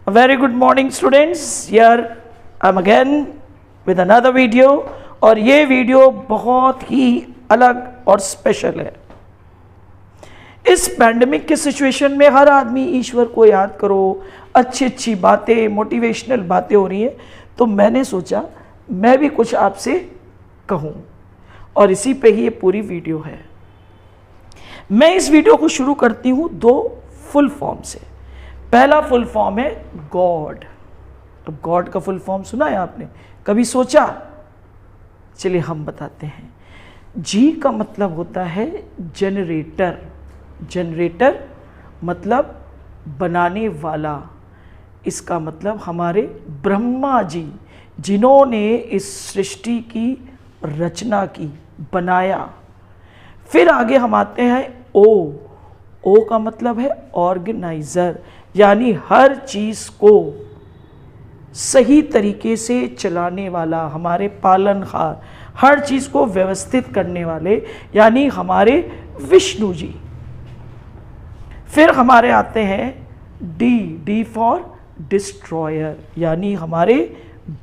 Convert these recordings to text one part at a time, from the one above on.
A very good morning students. Here I'm again with another video और ये video बहुत ही अलग और स्पेशल है। इस पैंडेमिक के सिचुएशन में हर आदमी ईश्वर को याद करो, अच्छी अच्छी बातें, मोटिवेशनल बातें हो रही हैं, तो मैंने सोचा मैं भी कुछ आपसे कहूँ और इसी पे ही ये पूरी वीडियो है। मैं इस वीडियो को शुरू करती हूँ दो फुल फॉर्म से। पहला फुल फॉर्म है गॉड। अब गॉड का फुल फॉर्म सुना है आपने, कभी सोचा? चलिए हम बताते हैं। जी का मतलब होता है जनरेटर। जनरेटर मतलब बनाने वाला। इसका मतलब हमारे ब्रह्मा जी जिन्होंने इस सृष्टि की रचना की, बनाया। फिर आगे हम आते हैं ओ का मतलब है ऑर्गेनाइजर, यानी हर चीज़ को सही तरीके से चलाने वाला, हमारे पालनहार, हर चीज़ को व्यवस्थित करने वाले, यानी हमारे विष्णु जी। फिर हमारे आते हैं डी फॉर डिस्ट्रॉयर, यानी हमारे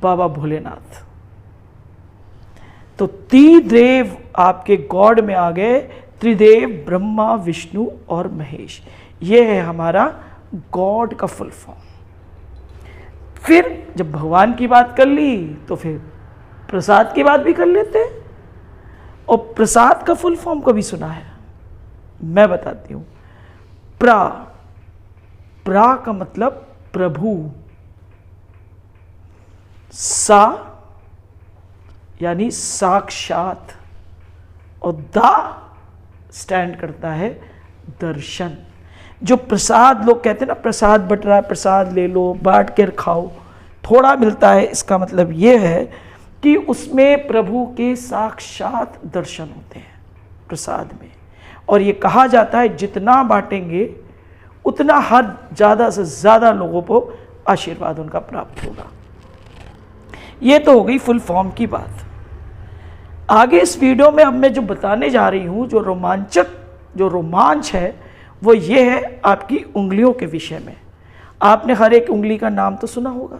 बाबा भोलेनाथ। तो त्रिदेव आपके गॉड में आ गए, त्रिदेव ब्रह्मा, विष्णु और महेश। ये है हमारा गॉड का फुल फॉर्म। फिर जब भगवान की बात कर ली तो फिर प्रसाद की बात भी कर लेते हैं। और प्रसाद का फुल फॉर्म कभी सुना है? मैं बताती हूं। प्रा का मतलब प्रभु। सा यानी साक्षात। और दा स्टैंड करता है दर्शन। जो प्रसाद लोग कहते हैं ना, प्रसाद बट रहा है, प्रसाद ले लो, बांट कर खाओ, थोड़ा मिलता है, इसका मतलब ये है कि उसमें प्रभु के साक्षात दर्शन होते हैं प्रसाद में। और ये कहा जाता है जितना बांटेंगे उतना हर ज़्यादा से ज़्यादा लोगों को आशीर्वाद उनका प्राप्त होगा। ये तो हो गई फुल फॉर्म की बात। आगे इस वीडियो में अब मैं जो बताने जा रही हूँ, जो रोमांच है, वो ये है आपकी उंगलियों के विषय में। आपने हर एक उंगली का नाम तो सुना होगा।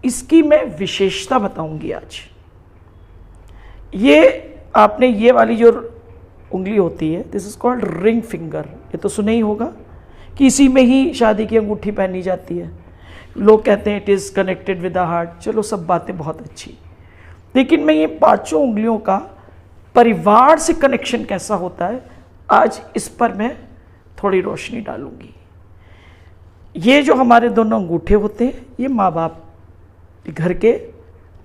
इसकी मैं विशेषता बताऊंगी आज। ये आपने ये वाली जो उंगली होती है, this is called ring finger. ये तो सुना ही होगा कि इसी में ही शादी की अंगूठी पहनी जाती है। लोग कहते हैं it is connected with the heart. चलो सब बातें बहुत अच्छी, लेकिन मैं ये पांचों उंगलियों का परिवार से कनेक्शन कैसा होता है, आज इस पर मैं थोड़ी रोशनी डालूंगी। ये जो हमारे दोनों अंगूठे होते हैं, ये माँ बाप, घर के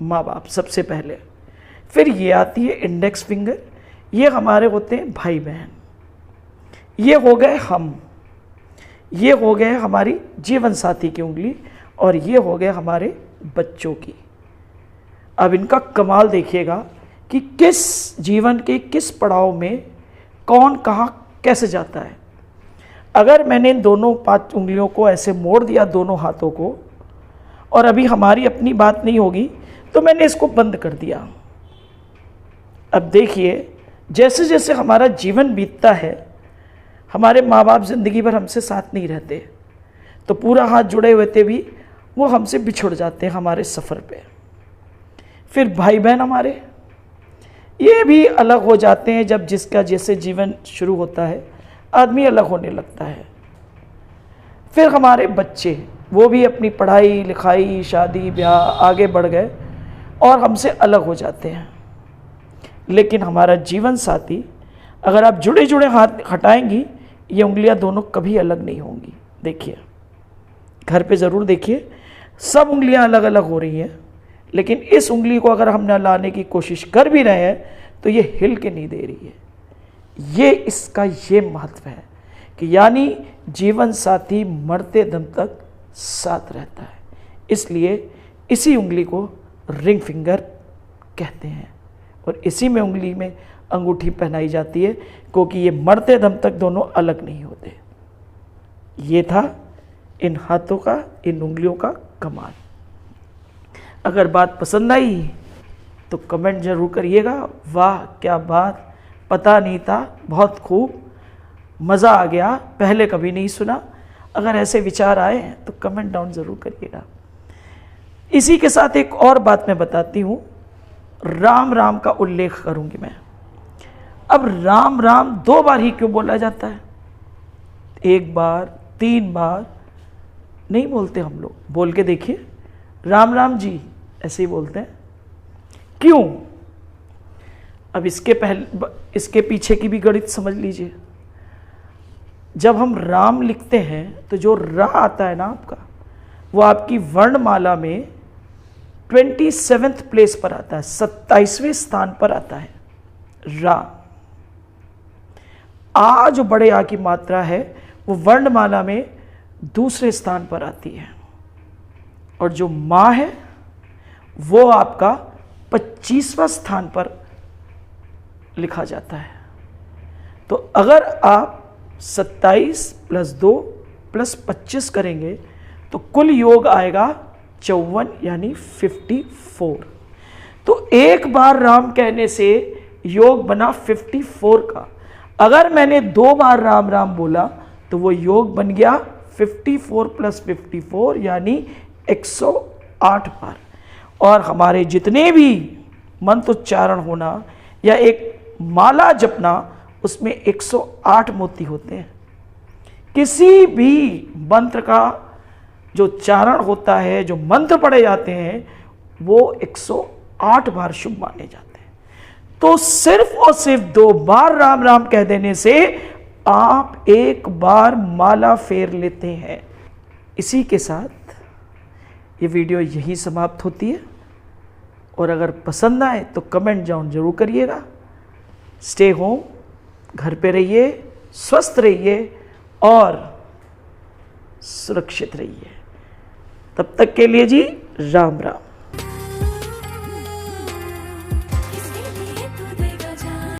माँ बाप सबसे पहले। फिर ये आती है इंडेक्स फिंगर, ये हमारे होते हैं भाई बहन। ये हो गए हम, ये हो गए हमारी जीवन साथी की उंगली, और ये हो गए हमारे बच्चों की। अब इनका कमाल देखिएगा कि किस जीवन के किस पड़ाव में कौन कहाँ कैसे जाता है। अगर मैंने इन दोनों 5 उंगलियों को ऐसे मोड़ दिया, दोनों हाथों को, और अभी हमारी अपनी बात नहीं होगी, तो मैंने इसको बंद कर दिया। अब देखिए, जैसे जैसे हमारा जीवन बीतता है, हमारे माँ बाप ज़िंदगी भर हमसे साथ नहीं रहते, तो पूरा हाथ जुड़े हुए थे भी वो हमसे बिछुड़ जाते हैं हमारे सफ़र पे। फिर भाई बहन हमारे, ये भी अलग हो जाते हैं। जब जिसका जैसे जीवन शुरू होता है, आदमी अलग होने लगता है। फिर हमारे बच्चे, वो भी अपनी पढ़ाई लिखाई, शादी ब्याह आगे बढ़ गए और हमसे अलग हो जाते हैं। लेकिन हमारा जीवन साथी, अगर आप जुड़े जुड़े हाथ हटाएंगी, ये उंगलियां दोनों कभी अलग नहीं होंगी। देखिए, घर पे ज़रूर देखिए, सब उंगलियां अलग अलग हो रही हैं, लेकिन इस उंगली को अगर हम न लाने की कोशिश कर भी रहे हैं तो ये हिल के नहीं दे रही है। ये इसका ये महत्व है कि यानी जीवन साथी मरते दम तक साथ रहता है। इसलिए इसी उंगली को रिंग फिंगर कहते हैं, और इसी में उंगली में अंगूठी पहनाई जाती है, क्योंकि ये मरते दम तक दोनों अलग नहीं होते। ये था इन हाथों का, इन उंगलियों का कमाल। अगर बात पसंद आई तो कमेंट जरूर करिएगा। वाह क्या बात, पता नहीं था, बहुत खूब, मज़ा आ गया, पहले कभी नहीं सुना। अगर ऐसे विचार आए तो कमेंट डाउन ज़रूर करिएगा। इसी के साथ एक और बात मैं बताती हूँ, राम राम का उल्लेख करूँगी मैं। अब राम राम 2 बार ही क्यों बोला जाता है? 1 बार, 3 बार नहीं बोलते हम लोग। बोल के देखिए, राम राम जी, ऐसे ही बोलते हैं। क्यों? अब इसके पीछे की भी गणित समझ लीजिए। जब हम राम लिखते हैं तो जो रा आता है ना आपका, वो आपकी वर्णमाला में 27वें प्लेस पर आता है, 27वें स्थान पर आता है रा। आ जो बड़े आ की मात्रा है वो वर्णमाला में दूसरे स्थान पर आती है, और जो माँ है वो आपका 25वां स्थान पर लिखा जाता है। तो अगर आप 27 + 2 + 25 करेंगे तो कुल योग आएगा 54 यानी 54। तो एक बार राम कहने से योग बना 54 का। अगर मैंने 2 बार राम राम बोला तो वो योग बन गया 54 + 54 यानी 108 बार। और हमारे जितने भी मंत्र उच्चारण होना या एक माला जपना, उसमें 108 मोती होते हैं। किसी भी मंत्र का जो उच्चारण होता है, जो मंत्र पढ़े जाते हैं, वो 108 बार शुभ माने जाते हैं। तो सिर्फ और सिर्फ 2 बार राम राम कह देने से आप 1 बार माला फेर लेते हैं। इसी के साथ ये वीडियो यही समाप्त होती है, और अगर पसंद आए तो कमेंट डाउन जरूर करिएगा। स्टे होम, घर पे रहिए, स्वस्थ रहिए और सुरक्षित रहिए। तब तक के लिए जी राम राम।